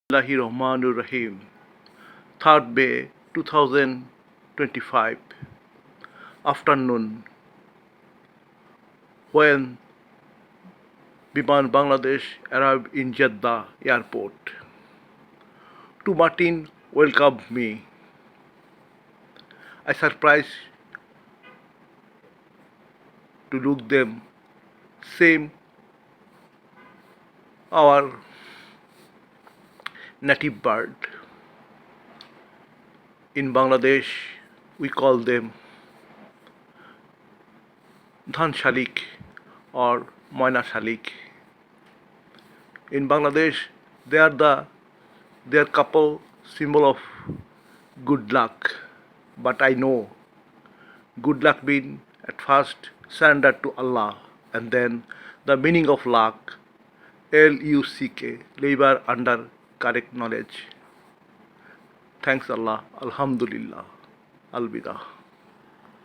Bismillahirrahmanirrahim. 3rd May 2025 afternoon, when Biman Bangladesh arrived in Jeddah airport. To Martin welcomed me. I surprised to look them same our native bird. In Bangladesh, we call them Dhan Shalik or Moina Shalik. In Bangladesh, they are their couple symbol of good luck. But I know good luck means at first surrender to Allah, and then the meaning of luck, Luck, labor under correct knowledge. Thanks Allah. Alhamdulillah. Alvida.